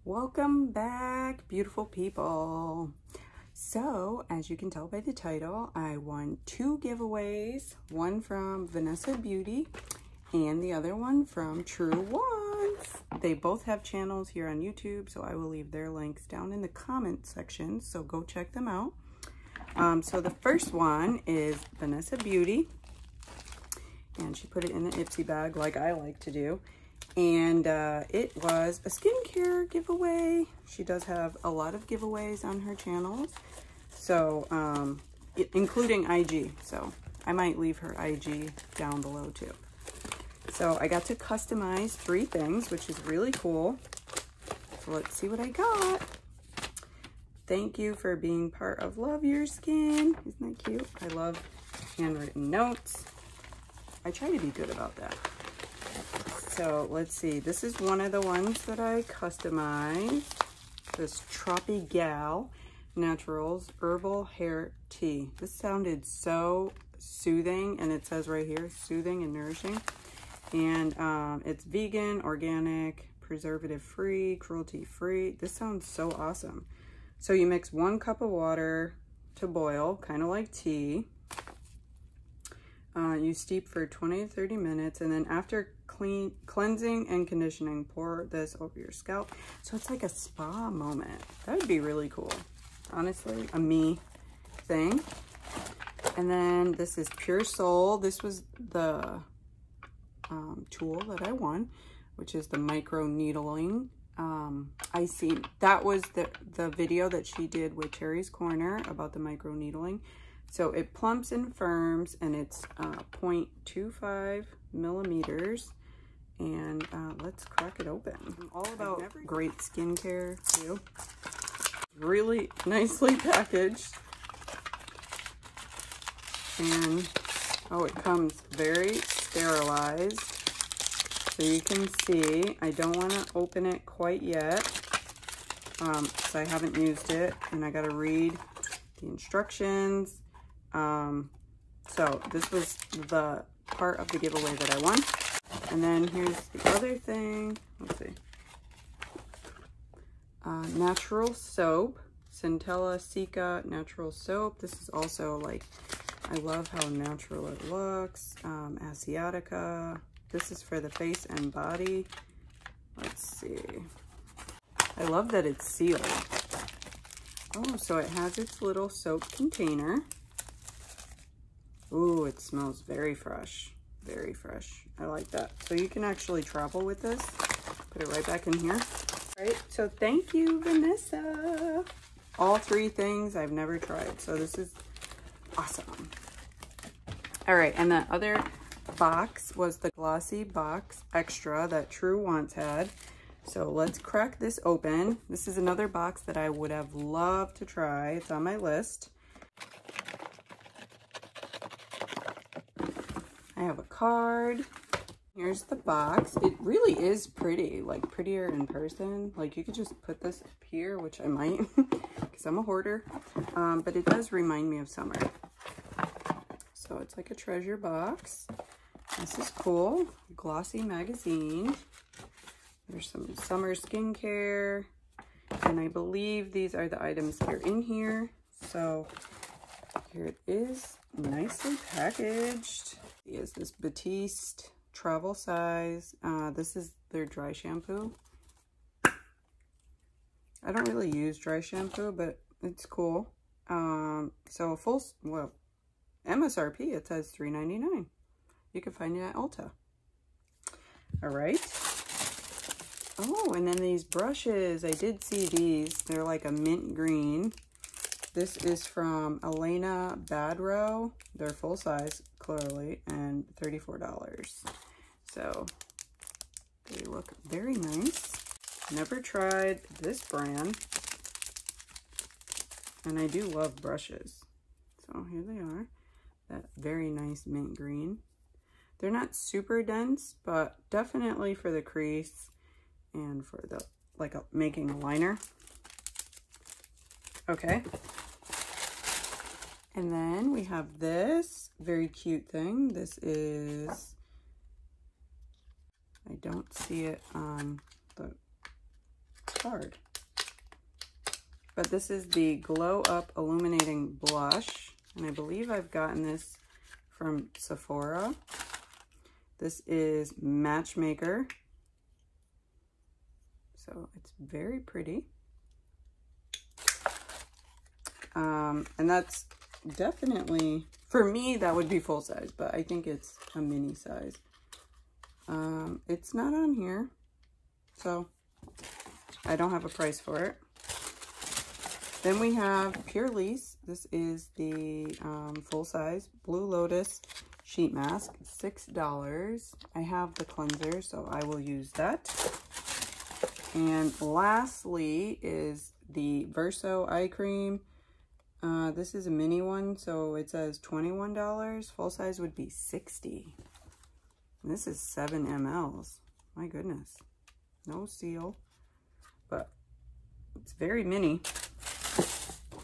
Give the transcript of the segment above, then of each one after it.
Welcome back, beautiful people. So, as you can tell by the title, I won 2 giveaways, one from Vanessa Beauty and the other one from Truewants. They both have channels here on YouTube, so I will leave their links down in the comment section, so go check them out. So the first one is Vanessa Beauty, and she put it in the Ipsy bag like I like to do. And it was a skincare giveaway. She does have a lot of giveaways on her channels, so including IG. So I might leave her IG down below too. So I got to customize 3 things, which is really cool. So let's see what I got. Thank you for being part of Love Your Skin. Isn't that cute? I love handwritten notes. I try to be good about that. So let's see, this is one of the ones that I customized. This Tropigal Naturals Herbal Hair Tea. This sounded so soothing, and it says right here, soothing and nourishing. And it's vegan, organic, preservative-free, cruelty-free. This sounds so awesome. So you mix 1 cup of water to boil, kind of like tea. You steep for 20 to 30 minutes, and then after cleansing and conditioning, pour this over your scalp. So it's like a spa moment. That would be really cool. Honestly, a me thing. And then this is Pure Soul. This was the tool that I won, which is the micro needling. I see that was the video that she did with Terry's Corner about the micro needling. So it plumps and firms, and it's 0.25 millimeters. And let's crack it open. I'm all about great skincare too. Really nicely packaged. And oh, it comes very sterilized. So you can see, I don't want to open it quite yet, because I haven't used it, and I got to read the instructions. So this was the part of the giveaway that I won. And then here's the other thing. Let's see. Natural soap. Centella Cica natural soap. This is also like, I love how natural it looks. Asiatica. This is for the face and body. Let's see. I love that it's sealed. Oh, so it has its little soap container. Ooh, it smells very fresh. Very fresh. I like that. So you can actually travel with this. Put it right back in here. All right, so thank you, Vanessa. All 3 things I've never tried, so this is awesome. All right, and the other box was the Glossy Box Extra that Truewants had. So let's crack this open. This is another box that I would have loved to try. It's on my list. I have a card. Here's the box. It really is pretty, like prettier in person. Like you could just put this up here, which I might, because I'm a hoarder. But it does remind me of summer. So it's like a treasure box. This is cool. Glossy magazine. There's some summer skincare. And I believe these are the items that are in here. So here it is, nicely packaged. Is this Batiste travel size. This is their dry shampoo. I don't really use dry shampoo, but it's cool. So full, well, MSRP, it says $3.99. You can find it at Ulta. All right. Oh, and then these brushes. I did see these. They're like a mint green. This is from Elena Badrow. They're full size, clearly, and $34. So they look very nice. Never tried this brand. And I do love brushes. So here they are. That very nice mint green. They're not super dense, but definitely for the crease and for the, like, making a liner. Okay. And then we have this very cute thing. This is, I don't see it on the card. But this is the Glow Up Illuminating Blush. And I believe I've gotten this from Sephora. This is Matchmaker. So it's very pretty. And that's definitely, for me, that would be full size, but I think it's a mini size. It's not on here, so I don't have a price for it. Then we have Pure Lease. This is the full size Blue Lotus sheet mask, $6. I have the cleanser, so I will use that. And lastly is the Verso Eye Cream. This is a mini one, so it says $21. Full size would be $60. And this is 7 mLs. My goodness. No seal, but it's very mini.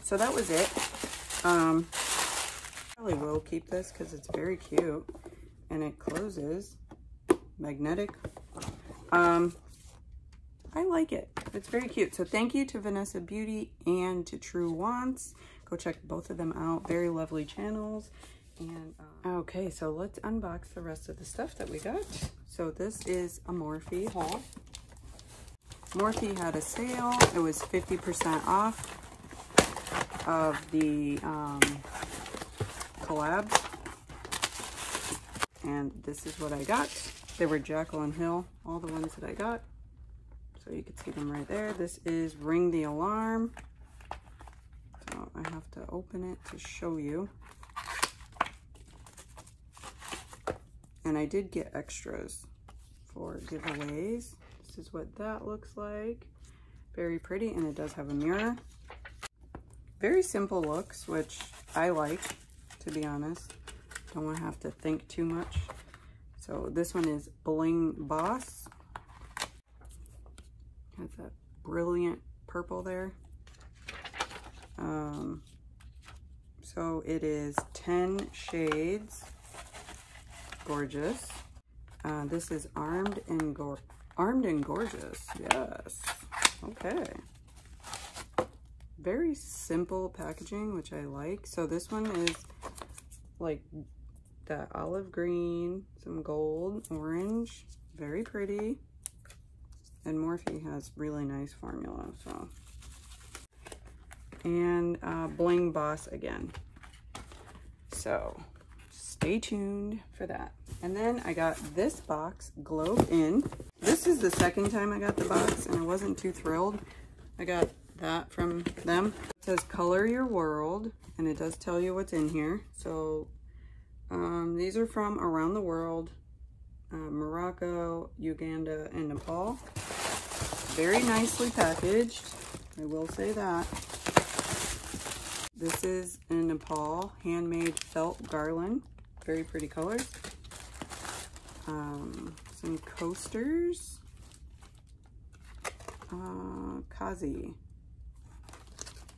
So that was it. Probably will keep this because it's very cute. And it closes. Magnetic. I like it. It's very cute. So thank you to Vanessa Beauty and to Truewants. Go check both of them out. Very lovely channels. And okay, so let's unbox the rest of the stuff that we got. So this is a Morphe haul. Morphe had a sale. It was 50% off of the collabs. And this is what I got. They were Jaclyn Hill, all the ones that I got. So you can see them right there. This is Ring the Alarm. So I have to open it to show you. And I did get extras for giveaways. This is what that looks like. Very pretty, and it does have a mirror. Very simple looks, which I like, to be honest. Don't want to have to think too much. So this one is Bling Boss. Has that brilliant purple there. So it is 10 shades. Gorgeous. This is Armed and Gorgeous. Yes. Okay. Very simple packaging, which I like. So this one is like that olive green, some gold, orange. Very pretty. And Morphe has really nice formula, so. And Bling Boss again. So stay tuned for that. And then I got this box, Globe In. This is the second time I got the box, and I wasn't too thrilled. I got that from them. It says Color Your World, and it does tell you what's in here. So these are from around the world. Morocco, Uganda, and Nepal. Very nicely packaged, I will say that. This is in Nepal, handmade felt garland. Very pretty colors. Some coasters. Kazi.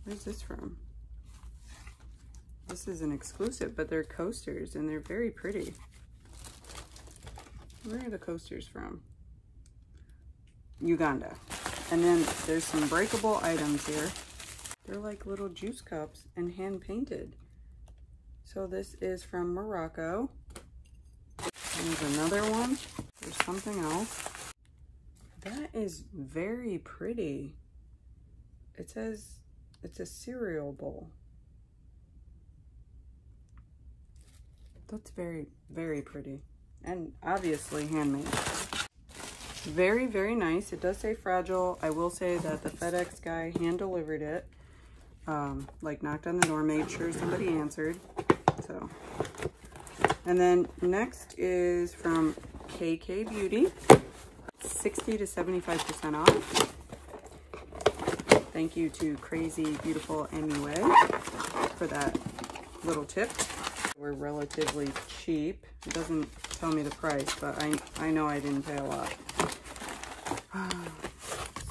Where's this from? This is an exclusive, but they're coasters and they're very pretty. Where are the coasters from? Uganda. And then there's some breakable items here. They're like little juice cups and hand painted. So this is from Morocco. There's another one. There's something else. That is very pretty. It says it's a cereal bowl. That's very, very pretty. And obviously handmade. Very, very nice. It does say fragile. I will say that the FedEx guy hand delivered it. Like knocked on the door, made sure somebody answered. So, and then next is from KKW, 60 to 75% off. Thank you to Crazy Beautiful MUA for that little tip. We're relatively cheap. It doesn't tell me the price, but I know I didn't pay a lot.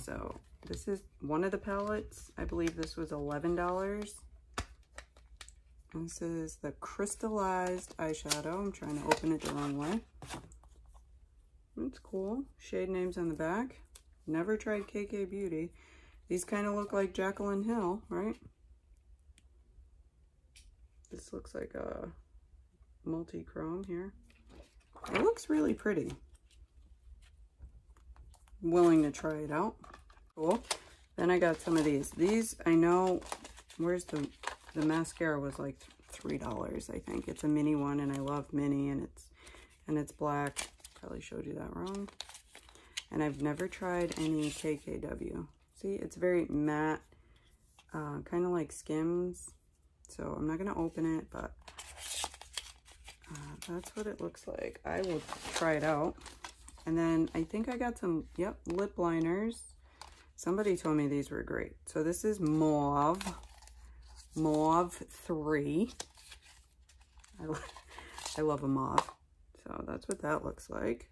So this is one of the palettes. I believe this was $11. And this is the crystallized eyeshadow. I'm trying to open it the wrong way. It's cool. Shade names on the back. Never tried KK Beauty. These kind of look like Jaclyn Hill, right? This looks like a multi-chrome here. It looks really pretty. Willing to try it out. Cool. Then I got some of these. These, I know, where's the mascara was like $3, I think. It's a mini one, and I love mini, and it's black. Probably showed you that wrong. And I've never tried any KKW. See, it's very matte, kind of like Skims. So I'm not going to open it, but that's what it looks like. I will try it out. And then I think I got some, yep, lip liners. Somebody told me these were great. So this is Mauve 3. I love a mauve. So that's what that looks like.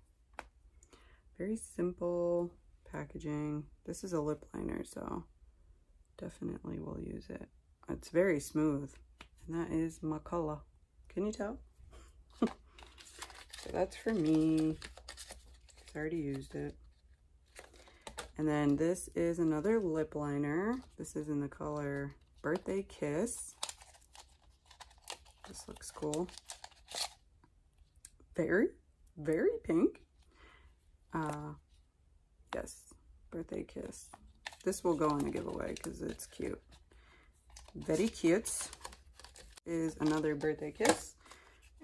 Very simple packaging. This is a lip liner, so definitely will use it. It's very smooth, and that is my color. Can you tell? So that's for me. I already used it. And then this is another lip liner. This is in the color Birthday Kiss. This looks cool. Very, very pink. Yes, Birthday Kiss. This will go in a giveaway because it's cute. Very cute. Is another Birthday Kiss.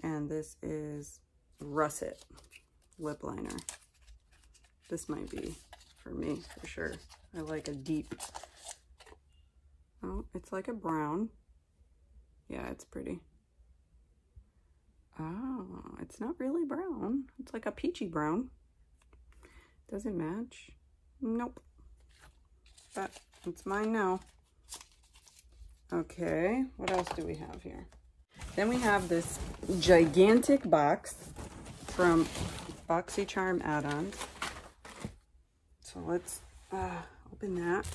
And this is Russet lip liner. This might be for me for sure. I like a deep, oh, it's like a brown. Yeah, it's pretty. Oh, it's not really brown. It's like a peachy brown. Does it match? Nope. But it's mine now. Okay, what else do we have here? Then we have this gigantic box from BoxyCharm add-ons. So let's open that.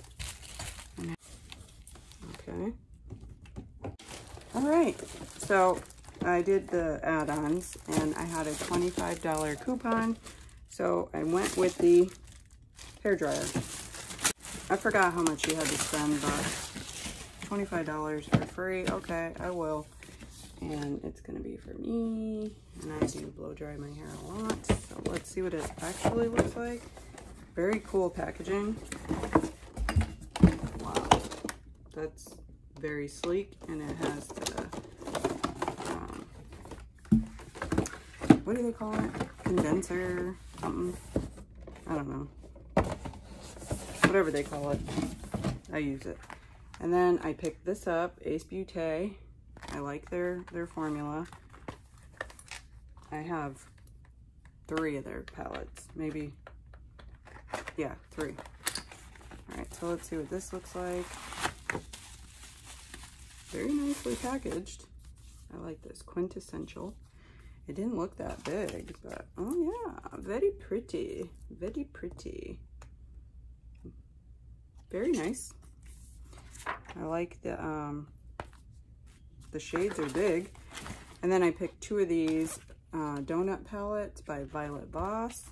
Okay. All right, so I did the add-ons and I had a $25 coupon. So I went with the hairdryer. I forgot how much you had to spend, but $25 for free. Okay, I will. And it's gonna be for me. And I do blow dry my hair a lot. So let's see what it actually looks like. Very cool packaging. Wow, that's very sleek, and it has the, what do they call it? Condenser, something. I don't know. Whatever they call it, I use it. And then I picked this up, Ace Beauty. I like their formula. I have 3 of their palettes, maybe. Yeah, 3. All right, so let's see what this looks like. Very nicely packaged. I like this, quintessential. It didn't look that big, but oh yeah, very pretty, very pretty. Very nice. I like the shades are big. And then I picked 2 of these donut palettes by Violet Voss.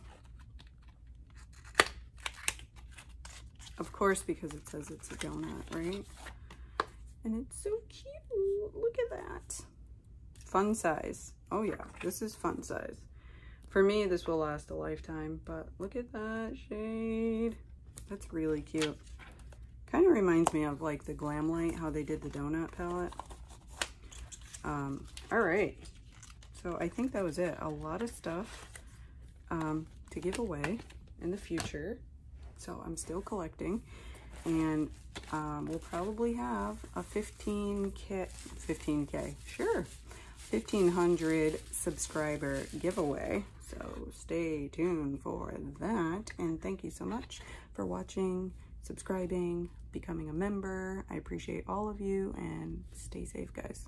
Of course, because it says it's a donut, right? And it's so cute. Look at that. Fun size. Oh yeah, this is fun size. For me, this will last a lifetime, but look at that shade. That's really cute. Kind of reminds me of like the Glam Light, how they did the donut palette. All right. So I think that was it. A lot of stuff to give away in the future. So I'm still collecting, and we'll probably have a 15K, sure, 1,500 subscriber giveaway. So stay tuned for that. And thank you so much for watching, subscribing, becoming a member. I appreciate all of you, and stay safe, guys.